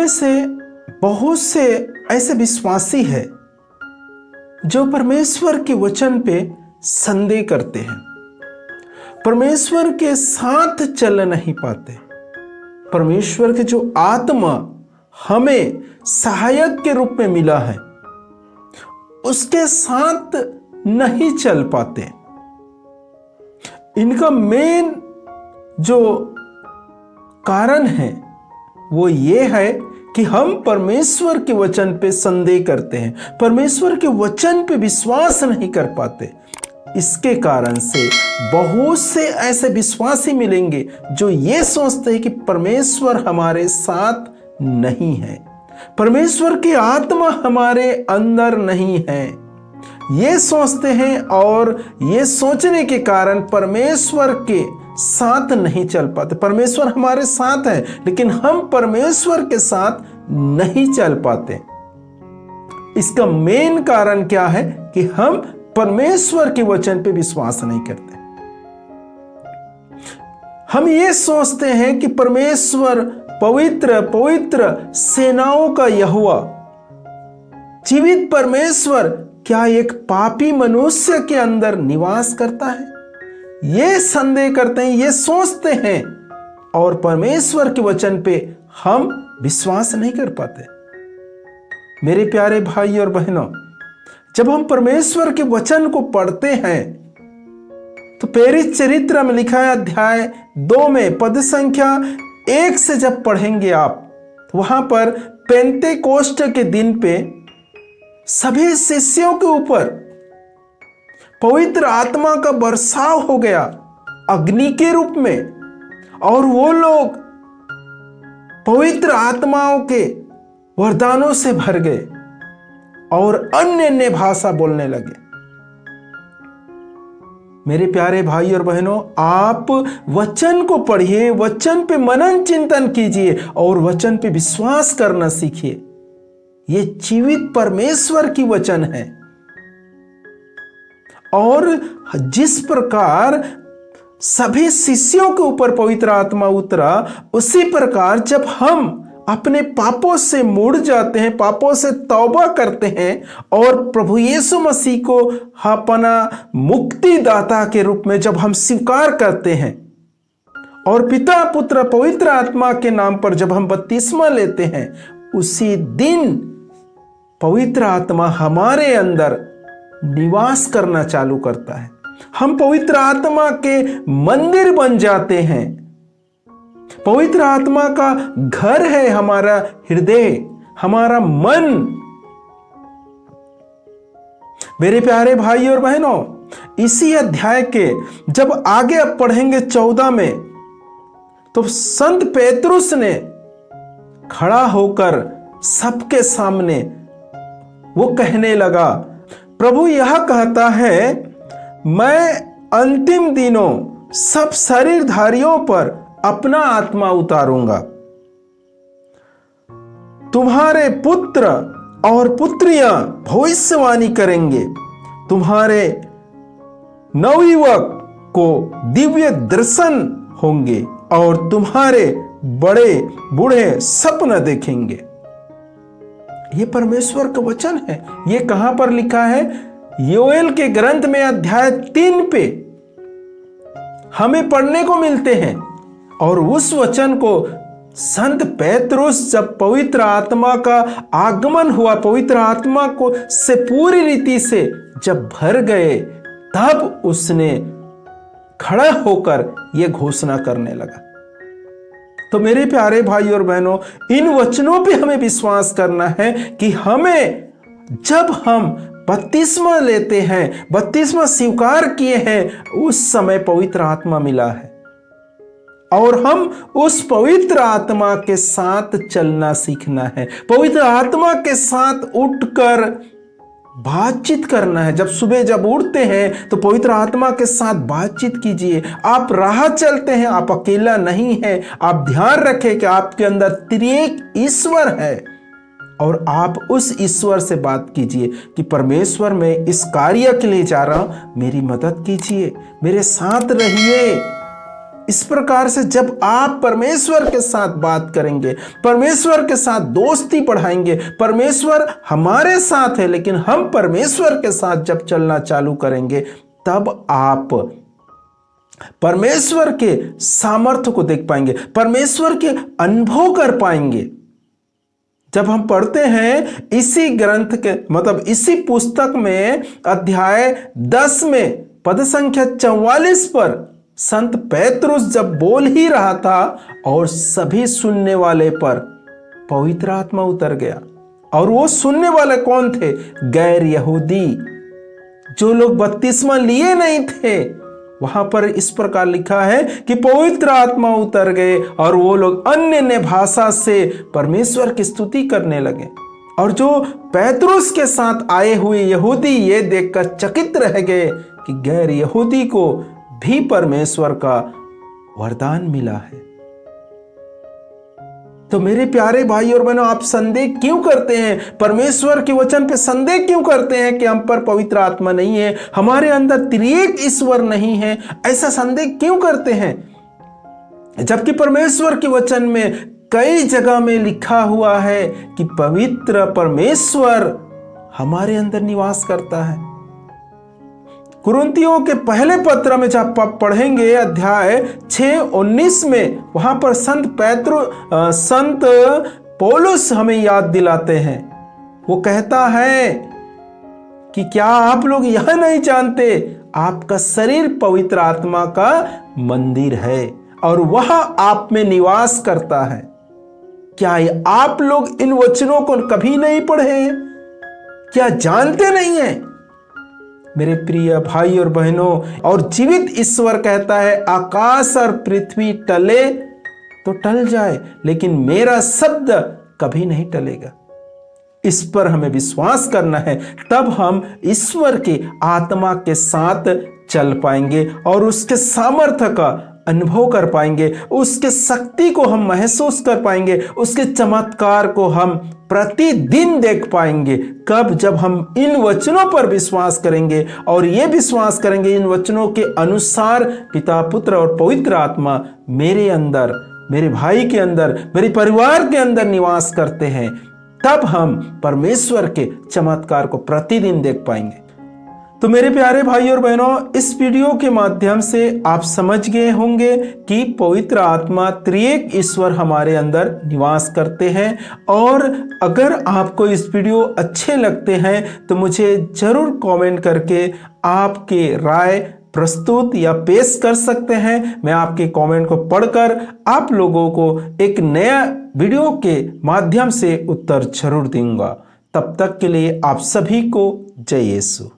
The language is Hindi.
से बहुत से ऐसे विश्वासी हैं जो परमेश्वर के वचन पे संदेह करते हैं, परमेश्वर के साथ चल नहीं पाते। परमेश्वर के जो आत्मा हमें सहायक के रूप में मिला है उसके साथ नहीं चल पाते। इनका मेन जो कारण है वो ये है कि हम परमेश्वर के वचन पे संदेह करते हैं, परमेश्वर के वचन पे विश्वास नहीं कर पाते। इसके कारण से बहुत से ऐसे विश्वासी मिलेंगे जो ये सोचते हैं कि परमेश्वर हमारे साथ नहीं है, परमेश्वर की आत्मा हमारे अंदर नहीं है। ये सोचते हैं और ये सोचने के कारण परमेश्वर के साथ नहीं चल पाते। परमेश्वर हमारे साथ है लेकिन हम परमेश्वर के साथ नहीं चल पाते। इसका मेन कारण क्या है कि हम परमेश्वर के वचन पे विश्वास नहीं करते। हम ये सोचते हैं कि परमेश्वर पवित्र पवित्र सेनाओं का यहोवा, जीवित परमेश्वर क्या एक पापी मनुष्य के अंदर निवास करता है? ये संदेह करते हैं, ये सोचते हैं और परमेश्वर के वचन पे हम विश्वास नहीं कर पाते। मेरे प्यारे भाई और बहनों, जब हम परमेश्वर के वचन को पढ़ते हैं तो प्रेरित चरित्र में लिखा है अध्याय 2 में पद संख्या 1 से जब पढ़ेंगे आप, तो वहां पर पेंतेकोस्ट के दिन पे सभी शिष्यों के ऊपर पवित्र आत्मा का बरसाव हो गया अग्नि के रूप में, और वो लोग पवित्र आत्माओं के वरदानों से भर गए और अन्य अन्य भाषा बोलने लगे। मेरे प्यारे भाई और बहनों, आप वचन को पढ़िए, वचन पे मनन चिंतन कीजिए और वचन पे विश्वास करना सीखिए। ये जीवित परमेश्वर की वचन है और जिस प्रकार सभी शिष्यों के ऊपर पवित्र आत्मा उतरा, उसी प्रकार जब हम अपने पापों से मुड़ जाते हैं, पापों से तौबा करते हैं और प्रभु यीशु मसीह को अपना मुक्तिदाता के रूप में जब हम स्वीकार करते हैं और पिता पुत्र पवित्र आत्मा के नाम पर जब हम बपतिस्मा लेते हैं, उसी दिन पवित्र आत्मा हमारे अंदर निवास करना चालू करता है। हम पवित्र आत्मा के मंदिर बन जाते हैं। पवित्र आत्मा का घर है हमारा हृदय, हमारा मन। मेरे प्यारे भाई और बहनों, इसी अध्याय के जब आगे अब पढ़ेंगे 14 में, तो संत पेतरुस ने खड़ा होकर सबके सामने वो कहने लगा, प्रभु यह कहता है, मैं अंतिम दिनों सब शरीरधारियों पर अपना आत्मा उतारूंगा। तुम्हारे पुत्र और पुत्रियां भविष्यवाणी करेंगे, तुम्हारे नवयुवक को दिव्य दर्शन होंगे और तुम्हारे बड़े बूढ़े सपना देखेंगे। ये परमेश्वर का वचन है। ये कहां पर लिखा है? योएल के ग्रंथ में अध्याय 3 पे हमें पढ़ने को मिलते हैं। और उस वचन को संत पेतरुस जब पवित्र आत्मा का आगमन हुआ, पवित्र आत्मा को से पूरी रीति से जब भर गए, तब उसने खड़ा होकर यह घोषणा करने लगा। तो मेरे प्यारे भाई और बहनों, इन वचनों पे हमें विश्वास करना है कि हमें जब हम बपतिस्मा लेते हैं, बपतिस्मा स्वीकार किए हैं, उस समय पवित्र आत्मा मिला है और हम उस पवित्र आत्मा के साथ चलना सीखना है। पवित्र आत्मा के साथ उठकर बातचीत करना है। जब सुबह जब उठते हैं तो पवित्र आत्मा के साथ बातचीत कीजिए। आप राह चलते हैं, आप अकेला नहीं है। आप ध्यान रखें कि आपके अंदर त्रिएक ईश्वर है और आप उस ईश्वर से बात कीजिए कि परमेश्वर, मैं इस कार्य के लिए जा रहा हूं, मेरी मदद कीजिए, मेरे साथ रहिए। इस प्रकार से जब आप परमेश्वर के साथ बात करेंगे, परमेश्वर के साथ दोस्ती बढ़ाएंगे, परमेश्वर हमारे साथ है लेकिन हम परमेश्वर के साथ जब चलना चालू करेंगे, तब आप परमेश्वर के सामर्थ्य को देख पाएंगे, परमेश्वर के अनुभव कर पाएंगे। जब हम पढ़ते हैं इसी ग्रंथ के मतलब इसी पुस्तक में अध्याय 10 में पद संख्या 44 पर संत पेतरुस जब बोल ही रहा था और सभी सुनने वाले पर पवित्र आत्मा उतर गया। और वो सुनने वाले कौन थे? गैर यहूदी, जो लोग बपतिस्मा लिए नहीं थे। वहां पर इस प्रकार लिखा है कि पवित्र आत्मा उतर गए और वो लोग अन्य भाषा से परमेश्वर की स्तुति करने लगे। और जो पेतरुस के साथ आए हुए यहूदी ये देखकर चकित रह गए कि गैर यहूदी को भी परमेश्वर का वरदान मिला है। तो मेरे प्यारे भाई और बहनों, आप संदेह क्यों करते हैं? परमेश्वर के वचन पे संदेह क्यों करते हैं कि हम पर पवित्र आत्मा नहीं है, हमारे अंदर त्रिएक ईश्वर नहीं है? ऐसा संदेह क्यों करते हैं? जबकि परमेश्वर के वचन में कई जगह में लिखा हुआ है कि पवित्र परमेश्वर हमारे अंदर निवास करता है। कुरिन्थियों के पहले पत्र में जब आप पढ़ेंगे अध्याय 6:19 में, वहां पर संत पौलुस हमें याद दिलाते हैं। वो कहता है कि क्या आप लोग यह नहीं जानते आपका शरीर पवित्र आत्मा का मंदिर है और वह आप में निवास करता है? क्या आप लोग इन वचनों को कभी नहीं पढ़े हैं? क्या जानते नहीं हैं? मेरे प्रिय भाई और बहनों, और जीवित ईश्वर कहता है आकाश और पृथ्वी टले तो टल जाए लेकिन मेरा शब्द कभी नहीं टलेगा। इस पर हमें विश्वास करना है, तब हम ईश्वर की आत्मा के साथ चल पाएंगे और उसके सामर्थ्य का अनुभव कर पाएंगे, उसके शक्ति को हम महसूस कर पाएंगे, उसके चमत्कार को हम प्रतिदिन देख पाएंगे। कब? जब हम इन वचनों पर विश्वास करेंगे और ये विश्वास करेंगे इन वचनों के अनुसार पिता, पुत्र और पवित्र आत्मा मेरे अंदर, मेरे भाई के अंदर, मेरे परिवार के अंदर निवास करते हैं, तब हम परमेश्वर के चमत्कार को प्रतिदिन देख पाएंगे। तो मेरे प्यारे भाई और बहनों, इस वीडियो के माध्यम से आप समझ गए होंगे कि पवित्र आत्मा त्रिएक ईश्वर हमारे अंदर निवास करते हैं। और अगर आपको इस वीडियो अच्छे लगते हैं तो मुझे जरूर कमेंट करके आपके राय प्रस्तुत या पेश कर सकते हैं। मैं आपके कमेंट को पढ़कर आप लोगों को एक नया वीडियो के माध्यम से उत्तर जरूर दूंगा। तब तक के लिए आप सभी को जय यीशु।